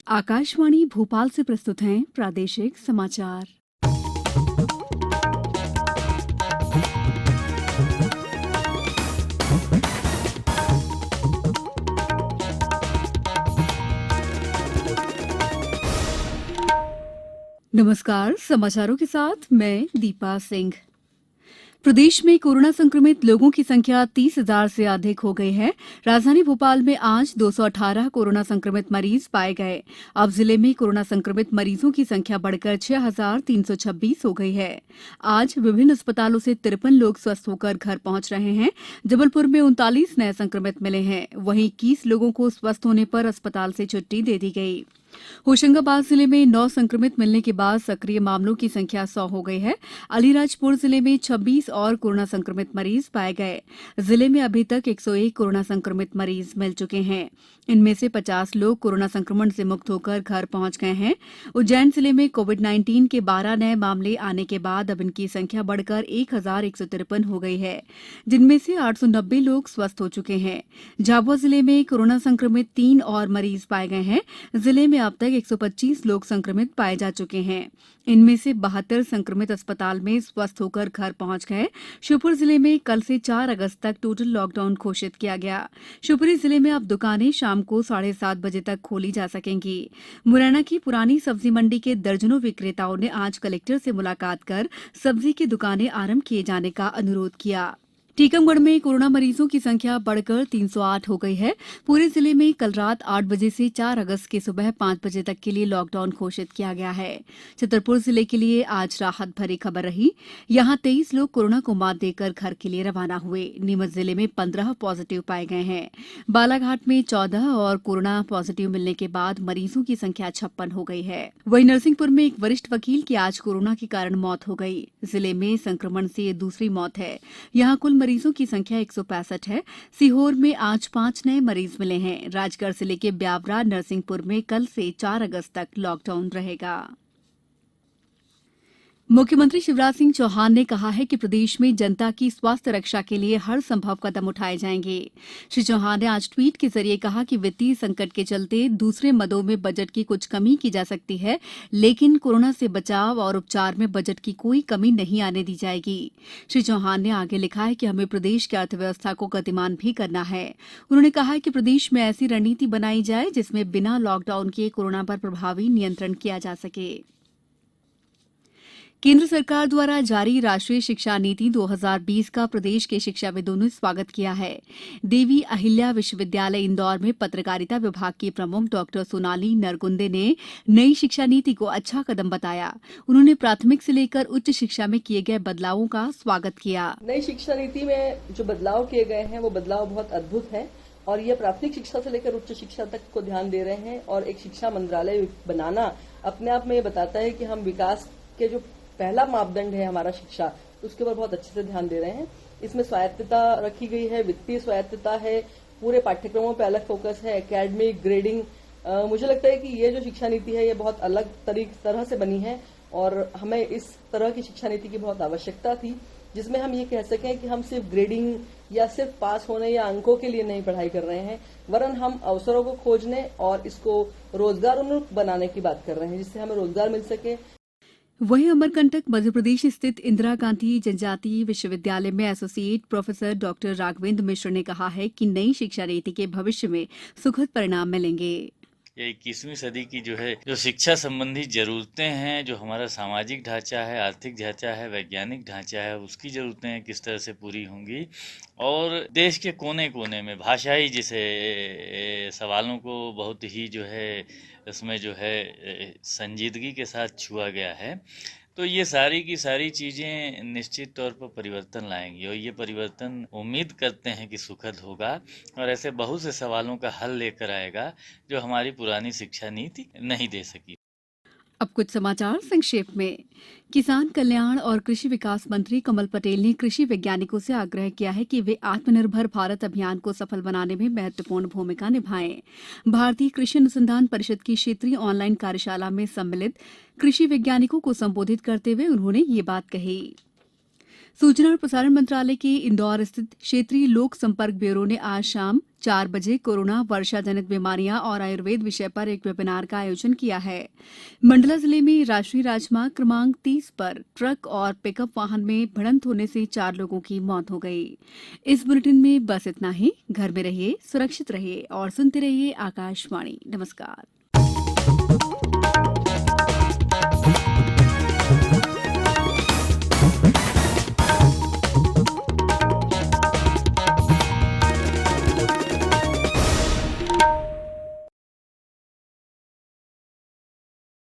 आकाशवाणी भोपाल से प्रस्तुत हैं प्रादेशिक समाचार। नमस्कार, समाचारों के साथ मैं दीपा सिंह। प्रदेश में कोरोना संक्रमित लोगों की संख्या 30,000 से अधिक हो गई है। राजधानी भोपाल में आज 218 कोरोना संक्रमित मरीज पाए गए। अब जिले में कोरोना संक्रमित मरीजों की संख्या बढ़कर 6,326 हो गई है। आज विभिन्न अस्पतालों से 53 लोग स्वस्थ होकर घर पहुंच रहे हैं। जबलपुर में 39 नए संक्रमित मिले हैं। वहीं 21 लोगों को स्वस्थ होने पर अस्पताल से छुट्टी दे दी गई। होशंगाबाद जिले में 9 संक्रमित मिलने के बाद सक्रिय मामलों की संख्या 100 हो गई है। अलीराजपुर जिले में 26 और कोरोना संक्रमित मरीज पाए गए। जिले में अभी तक 101 कोरोना संक्रमित मरीज मिल चुके हैं। इनमें से 50 लोग कोरोना संक्रमण से मुक्त होकर घर पहुंच गए हैं। उज्जैन जिले में कोविड-19 के 12 नए मामले आने के बाद अब इनकी संख्या बढ़कर 1,153 हो गई है, जिनमें से 890 लोग स्वस्थ हो चुके हैं। झाबुआ जिले में कोरोना संक्रमित 3 और मरीज पाए गए हैं। जिले में अब तक 125 लोग संक्रमित पाए जा चुके हैं। इनमें से 72 संक्रमित अस्पताल में स्वस्थ होकर घर पहुंच गए। श्योपुर जिले में कल से 4 अगस्त तक टोटल लॉकडाउन घोषित किया गया। शिवपुरी जिले में अब दुकानें शाम को 7:30 बजे तक खोली जा सकेंगी। मुरैना की पुरानी सब्जी मंडी के दर्जनों विक्रेताओं ने आज कलेक्टर से मुलाकात कर सब्जी की दुकानें आरंभ किए जाने का अनुरोध किया। टीकमगढ़ में कोरोना मरीजों की संख्या बढ़कर 308 हो गई है। पूरे जिले में कल रात 8 बजे से 4 अगस्त की सुबह 5 बजे तक के लिए लॉकडाउन घोषित किया गया है। छतरपुर जिले के लिए आज राहत भरी खबर रही। यहां 23 लोग कोरोना को मात देकर घर के लिए रवाना हुए। नीमच जिले में 15 पॉजिटिव पाए गए हैं। बालाघाट में 14 और कोरोना पॉजिटिव मिलने के बाद मरीजों की संख्या 56 हो गई है। वहीं नरसिंहपुर में एक वरिष्ठ वकील की आज कोरोना के कारण मौत हो गई। जिले में संक्रमण से ये दूसरी मौत है। यहां कुल मरीजों की संख्या 165 है। सीहोर में आज 5 नए मरीज मिले हैं। राजगढ़ जिले के ब्यावरा नरसिंहपुर में कल से 4 अगस्त तक लॉकडाउन रहेगा। मुख्यमंत्री शिवराज सिंह चौहान ने कहा है कि प्रदेश में जनता की स्वास्थ्य रक्षा के लिए हर संभव कदम उठाए जाएंगे। श्री चौहान ने आज ट्वीट के जरिए कहा कि वित्तीय संकट के चलते दूसरे मदों में बजट की कुछ कमी की जा सकती है, लेकिन कोरोना से बचाव और उपचार में बजट की कोई कमी नहीं आने दी जाएगी। श्री चौहान ने आगे लिखा है कि हमें प्रदेश की अर्थव्यवस्था को गतिमान भी करना है। उन्होंने कहा है कि प्रदेश में ऐसी रणनीति बनाई जाए जिसमें बिना लॉकडाउन के कोरोना पर प्रभावी नियंत्रण किया जा सके। केंद्र सरकार द्वारा जारी राष्ट्रीय शिक्षा नीति 2020 का प्रदेश के शिक्षाविदों ने स्वागत किया है। देवी अहिल्या विश्वविद्यालय इंदौर में पत्रकारिता विभाग की प्रमुख डॉ सोनाली नरगुंदे ने नई शिक्षा नीति को अच्छा कदम बताया। उन्होंने प्राथमिक से लेकर उच्च शिक्षा में किए गए बदलावों का स्वागत किया। नई शिक्षा नीति में जो बदलाव किए गए हैं वो बदलाव बहुत अद्भुत है और ये प्राथमिक शिक्षा से लेकर उच्च शिक्षा तक को ध्यान दे रहे हैं और एक शिक्षा मंत्रालय बनाना अपने आप में ये बताता है कि हम विकास के जो पहला मापदंड है हमारा शिक्षा, उसके ऊपर बहुत अच्छे से ध्यान दे रहे हैं। इसमें स्वायत्तता रखी गई है, वित्तीय स्वायत्तता है, पूरे पाठ्यक्रमों पे अलग फोकस है, एकेडमिक ग्रेडिंग। मुझे लगता है कि ये जो शिक्षा नीति है ये बहुत अलग तरह से बनी है और हमें इस तरह की शिक्षा नीति की बहुत आवश्यकता थी, जिसमें हम ये कह सकें कि हम सिर्फ ग्रेडिंग या सिर्फ पास होने या अंकों के लिए नहीं पढ़ाई कर रहे हैं, वरन हम अवसरों को खोजने और इसको रोजगारोन्मुख बनाने की बात कर रहे हैं, जिससे हमें रोजगार मिल सके। वहीं अमरकंटक मध्यप्रदेश स्थित इंदिरा गांधी जनजातीय विश्वविद्यालय में एसोसिएट प्रोफेसर डॉक्टर राघवेंद्र मिश्र ने कहा है कि नई शिक्षा नीति के भविष्य में सुखद परिणाम मिलेंगे। ये 21वीं सदी की जो शिक्षा संबंधी जरूरतें हैं, जो हमारा सामाजिक ढांचा है, आर्थिक ढांचा है, वैज्ञानिक ढांचा है, उसकी जरूरतें किस तरह से पूरी होंगी और देश के कोने कोने में भाषाई जैसे सवालों को बहुत ही उसमें संजीदगी के साथ छुआ गया है। तो ये सारी की सारी चीज़ें निश्चित तौर पर परिवर्तन लाएंगी और ये परिवर्तन उम्मीद करते हैं कि सुखद होगा और ऐसे बहुत से सवालों का हल लेकर आएगा जो हमारी पुरानी शिक्षा नीति नहीं दे सकी। अब कुछ समाचार संक्षेप में। किसान कल्याण और कृषि विकास मंत्री कमल पटेल ने कृषि वैज्ञानिकों से आग्रह किया है कि वे आत्मनिर्भर भारत अभियान को सफल बनाने में महत्वपूर्ण भूमिका निभाएं। भारतीय कृषि अनुसंधान परिषद की क्षेत्रीय ऑनलाइन कार्यशाला में सम्मिलित कृषि वैज्ञानिकों को संबोधित करते हुए उन्होंने ये बात कही। सूचना और प्रसारण मंत्रालय के इंदौर स्थित क्षेत्रीय लोक संपर्क ब्यूरो ने आज शाम 4 बजे कोरोना, वर्षा जनित बीमारियां और आयुर्वेद विषय पर एक वेबिनार का आयोजन किया है। मंडला जिले में राष्ट्रीय राजमार्ग क्रमांक 30 पर ट्रक और पिकअप वाहन में भिड़ंत होने से 4 लोगों की मौत हो गई। इस बुलेटिन में बस इतना ही। घर में रहिए, सुरक्षित रहिए और सुनते रहिए आकाशवाणी। नमस्कार।